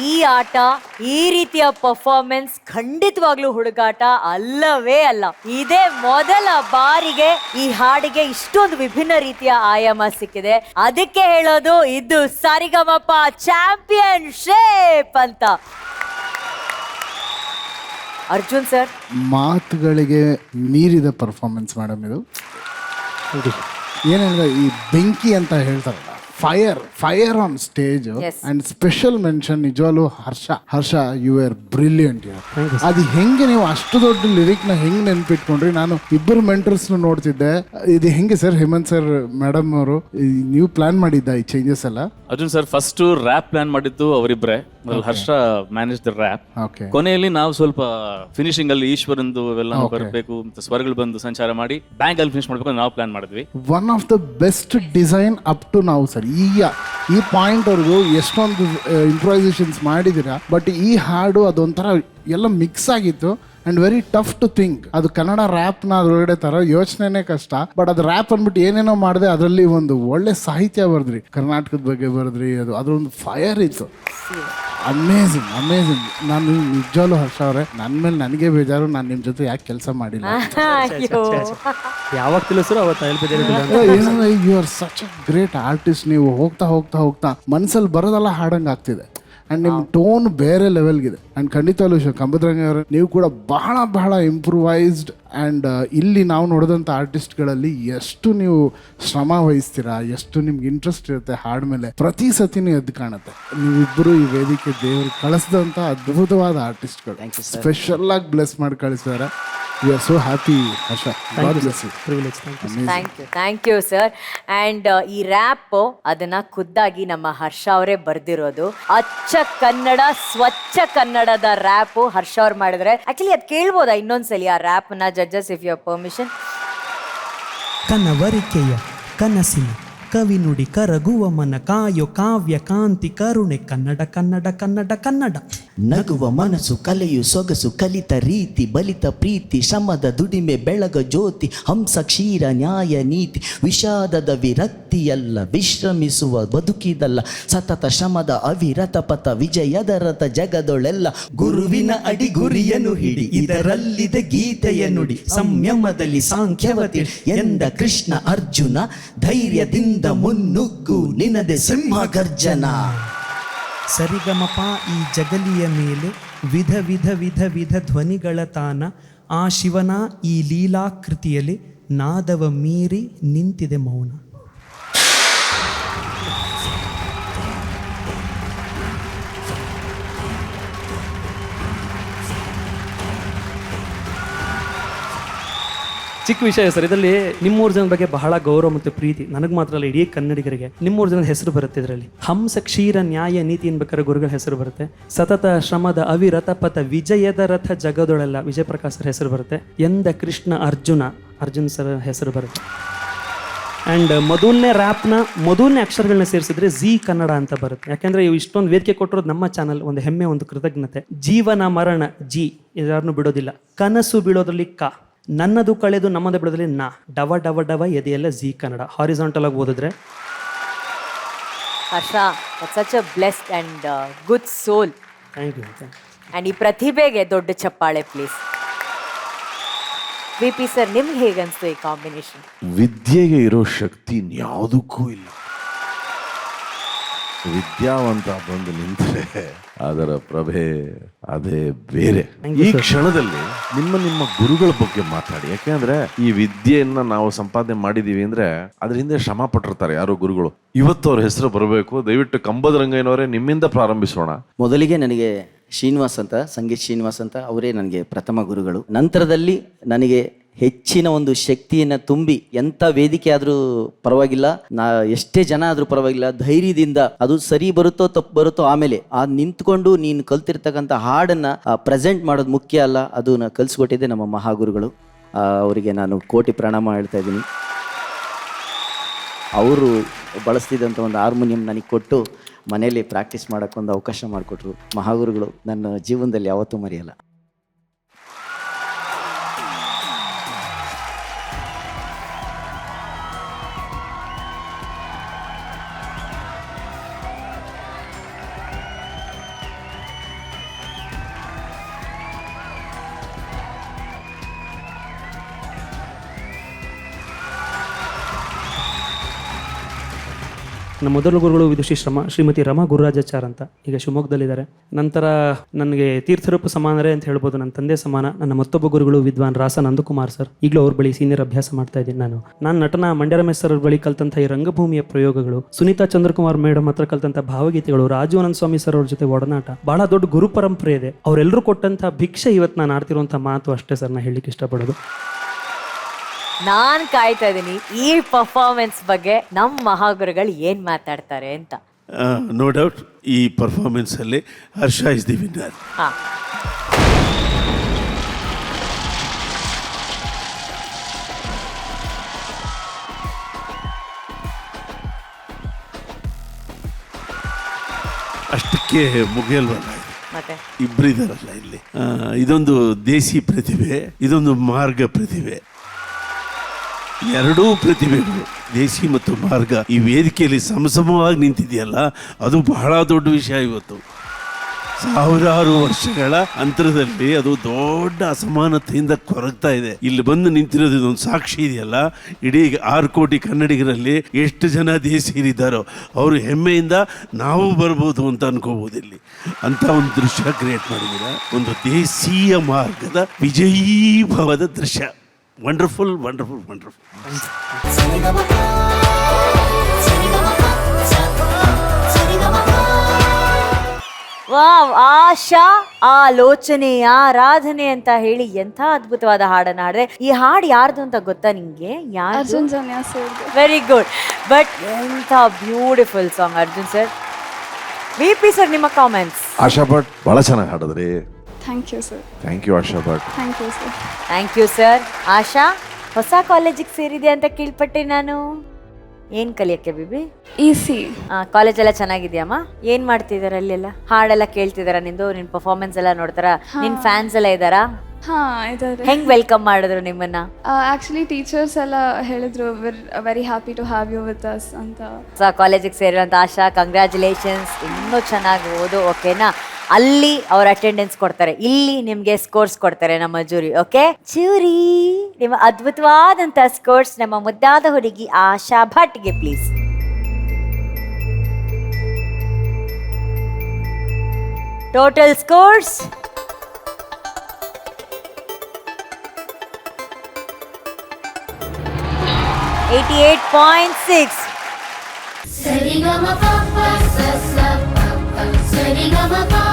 ಈ ಆಟ, ಈ ರೀತಿಯ ಪರ್ಫಾರ್ಮೆನ್ಸ್ ಖಂಡಿತವಾಗ್ಲೂ ಹುಡುಗಾಟ ಅಲ್ಲವೇ ಅಲ್ಲ. ಇದೇ ಮೊದಲ ಬಾರಿಗೆ ಈ ಹಾಡಿಗೆ ಇಷ್ಟೊಂದು ವಿಭಿನ್ನ ರೀತಿಯ ಆಯಾಮ ಸಿಕ್ಕಿದೆ. ಅದಕ್ಕೆ ಹೇಳೋದು ಇದು ಸರಿಗಮಪ ಚಾಂಪಿಯನ್ಶಿಪ್ ಅಂತ. ಅರ್ಜುನ್ ಸರ್, ಮಾತುಗಳಿಗೆ ಮೀರಿದ ಪರ್ಫಾರ್ಮೆನ್ಸ್ ಮೇಡಮ್ ಇದು. ಏನಂದ್ರೆ ಈ ಬೆಂಕಿ ಅಂತ ಹೇಳ್ತಾರಲ್ಲ, fire on stage. And special mention ನಿಜವಾಗ್ಲೂ ಹರ್ಷ, ಯು ಆರ್ ಬ್ರಿಲಿಯಂಟ್. ಅದು ಹೆಂಗೆ ನೀವು ಅಷ್ಟು ದೊಡ್ಡ ಲಿರಿಕ್ ನ ಹೆಂಗ್ ನೆನ್ಪಿಟ್ಕೊಂಡ್ರಿ? ನಾನು ಇಬ್ಬರು ಮೆಂಟರ್ಸ್ ನೋಡ್ತಿದ್ದೆ. ಇದು ಹೆಂಗೆ ಸರ್, ಹೇಮಂತ್ ಸರ್, ಮೇಡಮ್ ಅವರು ನೀವು ಪ್ಲಾನ್ ಮಾಡಿದ್ದ ಈ ಚೇಂಜಸ್ ಎಲ್ಲ? Arjun sir first rap plan ಮಾಡಿದ್ದು ಅವರಿಬ್ರೆ. Harsha manage the rap. ಕೊನೆಯಲ್ಲಿ ನಾವು ಸ್ವಲ್ಪ ಫಿನಿಶಿಂಗ್ ಅಲ್ಲಿ ಈಶ್ವರಂದು ಎಲ್ಲ ಬರಬೇಕು, ಸ್ವರಗಳು ಬಂದು ಸಂಚಾರ ಮಾಡಿ ಬ್ಯಾಂಕ್ ಅಲ್ಲಿ ಫಿನಿಶ್ ಮಾಡ್ಬೇಕು ನಾವು ಪ್ಲಾನ್ ಮಾಡಿದ್ವಿ. One of the best design up to ನಾವು ಸರ್. ಈ ಪಾಯಿಂಟ್ ವರೆಗೂ ಎಷ್ಟೊಂದು ಇಂಪ್ರೂವೈಸೇಷನ್ಸ್ ಮಾಡಿದ್ದೀರಾ, ಬಟ್ ಈ ಹಾಡು ಅದೊಂಥರ ಎಲ್ಲ ಮಿಕ್ಸ್ ಆಗಿತ್ತು and very tough to think. ಅದು ಕನ್ನಡ ರ್ಯಾಪ್ನ ಅದ್ರೊಳಗಡೆ ತರ ಯೋಚನೆನೇ ಕಷ್ಟ, ಬಟ್ ಅದು ರ್ಯಾಪ್ ಅಂದ್ಬಿಟ್ಟು ಏನೇನೋ ಮಾಡಿದೆ. ಅದರಲ್ಲಿ ಒಂದು ಒಳ್ಳೆ ಸಾಹಿತ್ಯ ಬರೆದ್ರಿ, ಕರ್ನಾಟಕದ ಬಗ್ಗೆ ಬರೆದ್ರಿ. ಅದರೊಂದು ಫೈರ್ ಇತ್ತು. ಅಮೇಝಿಂಗ್. ನಾನು ನಿಜವಾಗ್ಲೂ ಹರ್ಷ ಅವರೇ, ನನ್ನ ಮೇಲೆ ನನಗೆ ಬೇಜಾರು, ನಾನು ನಿಮ್ಮ ಜೊತೆ ಯಾಕೆ ಕೆಲಸ ಮಾಡಿಲ್ಲ. ಯಾವಾಗ ತಿಳಿಸ್ರು ಅವತ್ತು ಏನಂದ್ರೆ you are such a great artist. ನೀವು ಹೋಗ್ತಾ ಮನಸ್ಸಲ್ಲಿ ಬರೋದೆಲ್ಲ ಹಾಡಂಗೆ ಆಗ್ತಿದೆ. ಆ್ಯಂಡ್ ನಿಮ್ಮ ಟೋನ್ ಬೇರೆ ಲೆವೆಲ್ಗಿದೆ. ಆ್ಯಂಡ್ ಖಂಡಿತವಾಗ್ಲೂ ಕಂಬದ್ರಂಗ ಅವರು ನೀವು ಕೂಡ ಬಹಳ ಇಂಪ್ರೂವೈಸ್ಡ್. ಆ್ಯಂಡ್ ಇಲ್ಲಿ ನಾವು ನೋಡಿದಂಥ ಆರ್ಟಿಸ್ಟ್ಗಳಲ್ಲಿ ಎಷ್ಟು ನೀವು ಶ್ರಮ ವಹಿಸ್ತೀರಾ, ಎಷ್ಟು ನಿಮ್ಗೆ ಇಂಟ್ರೆಸ್ಟ್ ಇರುತ್ತೆ ಹಾಡು ಮೇಲೆ, ಪ್ರತಿ ಸತಿನೂ ಎದ್ದು ಕಾಣುತ್ತೆ. ನೀವಿಬ್ಬರು ಈ ವೇದಿಕೆ ದೇವರು ಕಳಿಸಿದಂಥ ಅದ್ಭುತವಾದ ಆರ್ಟಿಸ್ಟ್ಗಳು. ಸ್ಪೆಷಲ್ ಆಗಿ ಬ್ಲೆಸ್ ಮಾಡಿ ಕಳಿಸಿದ್ದಾರೆ. We are so happy Harsha. Thank you sir. And ಈ ರ್ಯಾಪ್ ಅದನ್ನ ಖುದ್ದಾಗಿ ನಮ್ಮ ಹರ್ಷ ಅವರೇ ಬರ್ದಿರೋದು. ಅಚ್ಚ ಕನ್ನಡ, ಸ್ವಚ್ಛ ಕನ್ನಡದ ರ್ಯಾಪ್ ಹರ್ಷ ಅವ್ರು ಮಾಡಿದ್ರೆ. ಆಕ್ಚುಲಿ ಅದು ಕೇಳ್ಬೋದಾ ಇನ್ನೊಂದ್ಸಲಿ ಆ ರ್ಯಾಪ್ ನ, judges if you have permission? ಕನವರಿಕೆಯ ಕನಸಿನ ಕವಿ ನುಡಿ ಕರಗುವ ಮನ ಕಾಯೋ ಕಾವ್ಯ ಕಾಂತಿ ಕರುಣೆ ಕನ್ನಡ ಕನ್ನಡ ಕನ್ನಡ ಕನ್ನಡ. ನಗುವ ಮನಸ್ಸು ಕಲೆಯು ಸೊಗಸು ಕಲಿತ ರೀತಿ ಬಲಿತ ಪ್ರೀತಿ ಶ್ರಮದ ದುಡಿಮೆ ಬೆಳಗ ಜ್ಯೋತಿ ಹಂಸ ಕ್ಷೀರ ನ್ಯಾಯ ನೀತಿ ವಿಷಾದದ ವಿರಕ್ತಿಯಲ್ಲ ವಿಶ್ರಮಿಸುವ ಬದುಕಿದಲ್ಲ ಸತತ ಶ್ರಮದ ಅವಿರತ ಪಥ ವಿಜಯದ ರಥ ಜಗದೊಳೆಲ್ಲ ಗುರುವಿನ ಅಡಿ ಗುರಿಯನ್ನು ಹಿಡಿ ಇದರಲ್ಲಿದೆ ಗೀತೆಯ ನುಡಿ ಸಂಯಮದಲ್ಲಿ ಸಾಂಖ್ಯವತಿ ಎಂದ ಕೃಷ್ಣ ಅರ್ಜುನ ಧೈರ್ಯದಿಂದ ಮುನ್ನುಗ್ಗು ನಿನದೆ ಸಿಂಹ ಗರ್ಜನ. ಸರಿಗಮಪ ಈ ಜಗಲಿಯ ಮೇಲೆ ವಿಧ ವಿಧ ವಿಧ ವಿಧ ಧ್ವನಿಗಳ ತಾನ ಆ ಶಿವನ ಈ ಲೀಲಾಕೃತಿಯಲ್ಲಿ ನಾದವ ಮೀರಿ ನಿಂತಿದೆ ಮೌನ. ಚಿಕ್ಕ ವಿಷಯ ಸರ್, ಇದರಲ್ಲಿ ನಿಮ್ಮೂರು ಜನದ ಬಗ್ಗೆ ಬಹಳ ಗೌರವ ಮತ್ತು ಪ್ರೀತಿ. ನನಗೆ ಮಾತ್ರ ಅಲ್ಲ, ಇಡೀ ಕನ್ನಡಿಗರಿಗೆ ನಿಮ್ಮೂರು ಜನದ ಹೆಸರು ಬರುತ್ತೆ ಇದರಲ್ಲಿ. ಹಂಸ ಕ್ಷೀರ ನ್ಯಾಯ ನೀತಿ ಅನ್ಬೇಕಾದ್ರೆ ಗುರುಗಳ ಹೆಸರು ಬರುತ್ತೆ. ಸತತ ಶ್ರಮದ ಅವಿರತ ಪಥ ವಿಜಯದ ರಥ ಜಗದೊಳೆಲ್ಲ ವಿಜಯ ಪ್ರಕಾಶ್ ಸರ್ ಹೆಸರು ಬರುತ್ತೆ. ಎಂದ ಕೃಷ್ಣ ಅರ್ಜುನ್ ಸರ್ ಹೆಸರು ಬರುತ್ತೆ. ಆ್ಯಂಡ್ ಮೊದಲನೇ ಮೊದಲನೇ ಅಕ್ಷರಗಳನ್ನ ಸೇರಿಸಿದ್ರೆ ಜಿ ಕನ್ನಡ ಅಂತ ಬರುತ್ತೆ. ಯಾಕೆಂದ್ರೆ ಇವು ಇಷ್ಟೊಂದು ವೇದಿಕೆ ಕೊಟ್ಟಿರೋದು ನಮ್ಮ ಚಾನಲ್, ಒಂದು ಹೆಮ್ಮೆ, ಒಂದು ಕೃತಜ್ಞತೆ. ಜೀವನ ಮರಣ ಜಿ, ಯಾರನ್ನೂ ಬಿಡೋದಿಲ್ಲ. ಕನಸು ಬೀಳೋದ್ರಲ್ಲಿ ಕ, ನನ್ನದು ಕಳೆದು ನಮ್ಮದು ಬಿಡೋದ್ರಲ್ಲಿ ನಾ, ಡವ ಡವ ಡವ ಎದೆಯೆಲ್ಲ ಜಿ ಕನ್ನಡ. ಹಾರಿಸಾಂಟಲ್ ಆಗಿ ಓದಿದ್ರೆ. Harsha, such a blessed and good soul. Thank you. And ಈ ಪ್ರತಿಭೆಗೆ ದೊಡ್ಡ ಚಪ್ಪಾಳೆ ಪ್ಲೀಸ್. ವಿ ಪಿ ಸರ್, ನಿಮ್ಗೆ ಹೇಗನ್ಸ್ತು ಈ ಕಾಂಬಿನೇಷನ್? ವಿದ್ಯೆಗೆ ಇರೋ ಶಕ್ತಿ ಇನ್ಯಾವುದಕ್ಕೂ ಇಲ್ಲ. ವಿದ್ಯಾವಂತ ಬಂದು ನಿಂತರೆ ಅದರ ಪ್ರಭೆ ಅದೇ ಬೇರೆ. ಈ ಕ್ಷಣದಲ್ಲಿ ನಿಮ್ಮ ಗುರುಗಳ ಬಗ್ಗೆ ಮಾತಾಡಿ. ಯಾಕೆಂದ್ರೆ ಈ ವಿದ್ಯೆಯನ್ನ ನಾವು ಸಂಪಾದನೆ ಮಾಡಿದೀವಿ ಅಂದ್ರೆ ಅದ್ರ ಹಿಂದೆ ಶ್ರಮ ಪಟ್ಟಿರ್ತಾರೆ ಯಾರೋ ಗುರುಗಳು. ಇವತ್ತು ಅವ್ರ ಹೆಸರು ಬರಬೇಕು. ದಯವಿಟ್ಟು ಕಂಬದ ರಂಗಯ್ಯನವರೇ, ನಿಮ್ಮಿಂದ ಪ್ರಾರಂಭಿಸೋಣ. ಮೊದಲಿಗೆ ನನಗೆ ಸಂಗೀತ್ ಶ್ರೀನಿವಾಸ್ ಅಂತ ಅವರೇ ನನಗೆ ಪ್ರಥಮ ಗುರುಗಳು. ನಂತರದಲ್ಲಿ ನನಗೆ ಹೆಚ್ಚಿನ ಒಂದು ಶಕ್ತಿಯನ್ನು ತುಂಬಿ, ಎಂಥ ವೇದಿಕೆ ಆದರೂ ಪರವಾಗಿಲ್ಲ, ಎಷ್ಟೇ ಜನ ಆದರೂ ಪರವಾಗಿಲ್ಲ, ಧೈರ್ಯದಿಂದ ಅದು ಸರಿ ಬರುತ್ತೋ ತಪ್ಪು ಬರುತ್ತೋ ಆಮೇಲೆ ನಿಂತ್ಕೊಂಡು ನೀನು ಕಲ್ತಿರ್ತಕ್ಕಂಥ ಹಾಡನ್ನು ಪ್ರೆಸೆಂಟ್ ಮಾಡೋದು ಮುಖ್ಯ ಅಲ್ಲ, ಅದು ಕಲಿಸ್ಕೊಟ್ಟಿದ್ದೆ ನಮ್ಮ ಮಹಾಗುರುಗಳು. ಅವರಿಗೆ ನಾನು ಕೋಟಿ ಪ್ರಣಾಮ ಹೇಳ್ತಾ ಇದ್ದೀನಿ. ಅವರು ಬಳಸ್ತಿದ್ದಂಥ ಒಂದು ಹಾರ್ಮೋನಿಯಂ ನನಗೆ ಕೊಟ್ಟು ಮನೆಯಲ್ಲಿ ಪ್ರಾಕ್ಟೀಸ್ ಮಾಡೋಕ್ಕೊಂದು ಅವಕಾಶ ಮಾಡಿಕೊಟ್ರು ಮಹಾಗುರುಗಳು. ನನ್ನ ಜೀವನದಲ್ಲಿ ಯಾವತ್ತೂ ಮರೆಯಲ್ಲ. ನಮ್ಮ ಮೊದಲ ಗುರುಗಳು ವಿದುಷಿ ಶ್ರೀಮತಿ ರಮಾ ಗುರುರಾಜಾಚಾರ್ ಅಂತ, ಈಗ ಶಿವಮೊಗ್ಗದಲ್ಲಿದ್ದಾರೆ. ನಂತರ ನನಗೆ ತೀರ್ಥರೂಪ ಸಮಾನರೇ ಅಂತ ಹೇಳ್ಬೋದು, ನನ್ನ ತಂದೆ ಸಮಾನ. ನನ್ನ ಮತ್ತೊಬ್ಬ ಗುರುಗಳು ವಿದ್ವಾನ್ ರಾಸ ನಂದಕುಮಾರ್ ಸರ್, ಈಗಲೂ ಅವ್ರ ಬಳಿ ಸೀನಿಯರ್ ಅಭ್ಯಾಸ ಮಾಡ್ತಾ ಇದ್ದೀನಿ ನಾನು. ನಟನ ಮಂಡ್ಯ ರಮೇಶ್ ಸರ್ ಅವ್ರ ಬಳಿ ಕಲ್ತಂಥ ಈ ರಂಗಭೂಮಿಯ ಪ್ರಯೋಗಗಳು, ಸುನೀತಾ ಚಂದ್ರಕುಮಾರ್ ಮೇಡಮ್ ಹತ್ರ ಕಲ್ತಂಥ ಭಾವಗೀತೆಗಳು, ರಾಜು ಅನಂತ ಸ್ವಾಮಿ ಸರ್ ಅವ್ರ ಜೊತೆ ಒಡನಾಟ, ಬಹಳ ದೊಡ್ಡ ಗುರು ಪರಂಪರೆ ಇದೆ. ಅವರೆಲ್ಲರೂ ಕೊಟ್ಟಂಥ ಭಿಕ್ಷೆ ಇವತ್ತು ನಾನು ಆಡ್ತಿರುವಂಥ ಮಾತು ಅಷ್ಟೇ ಸರ್, ನಾನು ಹೇಳಲಿಕ್ಕೆ ಇಷ್ಟಪಡೋದು. ನಾನ್ ಕಾಯ್ತಾ ಇದ್ದೀನಿ ಈ ಪರ್ಫಾರ್ಮೆನ್ಸ್ ಬಗ್ಗೆ ನಮ್ಮ ಮಹಾಗುರುಗಳು ಏನ್ ಮಾತಾಡ್ತಾರೆ ಅಂತ. ನೋ ಡೌಟ್ ಈ ಪರ್ಫಾರ್ಮೆನ್ಸ್ ಅಲ್ಲಿ ಹರ್ಷ ಇಸ್ ದಿ ವಿನ್ನರ್. ಹಾ, ಅಷ್ಟಕ್ಕೆ ಮುಗಿಯಲ್ವಲ್ಲ, ಮತ್ತೆ ಇಬ್ಬರಿದಾರಲ್ಲ ಇಲ್ಲಿ. ಇದೊಂದು ದೇಸಿ ಪ್ರತಿಭೆ, ಇದೊಂದು ಮಾರ್ಗ ಪ್ರತಿಭೆ. ಎರಡೂ ಪ್ರತಿಭೆಗಳು ದೇಸಿ ಮತ್ತು ಮಾರ್ಗ ಈ ವೇದಿಕೆಯಲ್ಲಿ ಸಮಸಮವಾಗಿ ನಿಂತಿದೆಯಲ್ಲ, ಅದು ಬಹಳ ದೊಡ್ಡ ವಿಷಯ. ಇವತ್ತು ಸಾವಿರಾರು ವರ್ಷಗಳ ಅಂತರದಲ್ಲಿ ಅದು ದೊಡ್ಡ ಅಸಮಾನತೆಯಿಂದ ಕೊರಗ್ತಾ ಇದೆ. ಇಲ್ಲಿ ಬಂದು ನಿಂತಿರೋದು ಇದೊಂದು ಸಾಕ್ಷಿ ಇದೆಯಲ್ಲ. ಇಡೀ 6 ಕೋಟಿ ಕನ್ನಡಿಗರಲ್ಲಿ ಎಷ್ಟು ಜನ ದೇಸಿಯರಿದ್ದಾರೋ ಅವರು ಹೆಮ್ಮೆಯಿಂದ ನಾವು ಬರ್ಬೋದು ಅಂತ ಅನ್ಕೋಬಹುದು. ಇಲ್ಲಿ ಅಂತ ಒಂದು ದೃಶ್ಯ ಕ್ರಿಯೇಟ್ ಮಾಡಿದ್ದೀರಾ, ಒಂದು ದೇಸೀಯ ಮಾರ್ಗದ ವಿಜಯೀಭವದ ದೃಶ್ಯ. Wonderful wonderful wonderful. ವಾವ್, ಆಶಾ ಆಲೋಚನೆ ಆರಾಧನೆ ಅಂತ ಹೇಳಿ ಎಂಥ ಅದ್ಭುತವಾದ ಹಾಡನ್ನ ಹಾಡಿದೆ. ಈ ಹಾಡು ಯಾರ್ದು ಅಂತ ಗೊತ್ತಾ ನಿಂಗೆ? ಯಾರು? Very good. ಬಟ್ ಎಂಥ beautiful song Arjun sir. VP sir, ನಿಮ್ಮ ಕಾಮೆಂಟ್ಸ್. ಆಶಾ ಭಟ್ ಬಹಳ ಚೆನ್ನಾಗಿ ಹಾಡಿದ್ರಿ. Thank you sir. Thank you Asha Bhat. Thank you sir. Thank you sir. Asha, ಹೊಸ ಕಾಲೇಜಿಗೆ ಸೇರಿದೆ ಅಂತ ಕೇಳ್ಪಟ್ಟೆ ನಾನು. ಏನ್ ಕಲಿಯಕ್ಕೆ ಬೇಬಿ? EC. ಕಾಲೇಜ್ ಎಲ್ಲ ಚೆನ್ನಾಗಿದ್ಯಮ್ಮ? ಏನ್ ಮಾಡ್ತಿದಾರ ಅಲ್ಲೆಲ್ಲ? ಹಾಡೆಲ್ಲ ಕೇಳ್ತಿದಾರ ನಿಂದು? ನಿನ್ ಪರ್ಫಾರ್ಮೆನ್ಸ್ ಎಲ್ಲ ನೋಡ್ತಾರ? ನಿನ್ ಫ್ಯಾನ್ಸ್ ಎಲ್ಲ ಇದಾರಾ? ಹಾ, ಇದ್ದಾರೆ. ಹೆಂಗ್ ವೆಲ್ಕಮ್ ಮಾಡಿದ್ರು ನಿಮ್ಮನ್ನ? ಆಕ್ಚುಲಿ ಟೀಚರ್ಸ್ ಎಲ್ಲ ಹೇಳಿದ್ರು very happy to have you with us ಅಂತ. ಹೊಸ ಕಾಲೇಜಿಗೆ ಸೇರಿರುವಂತ ಆಶಾ, ಕಂಗ್ರ್ಯಾಚುಲೇಷನ್ಸ್. ಇನ್ನೂ ಚೆನ್ನಾಗಿ ಓದು, ಓಕೆನಾ? ಅಲ್ಲಿ ಅವ್ರ ಅಟೆಂಡೆನ್ಸ್ ಕೊಡ್ತಾರೆ, ಇಲ್ಲಿ ನಿಮ್ಗೆ ಸ್ಕೋರ್ಸ್ ಕೊಡ್ತಾರೆ ನಮ್ಮ ಜೂರಿ. ಓಕೆ ಜೂರಿ, ನಿಮ್ಮ ಅದ್ಭುತವಾದಂತ ಸ್ಕೋರ್ಸ್ ನಮ್ಮ ಮುದ್ದಾದ ಹುಡುಗಿ ಆಶಾ ಭಟ್ಗೆ please. Total scores 88.6. Sari ga ma pa pa sa sa pa pa, sari ga ma pa.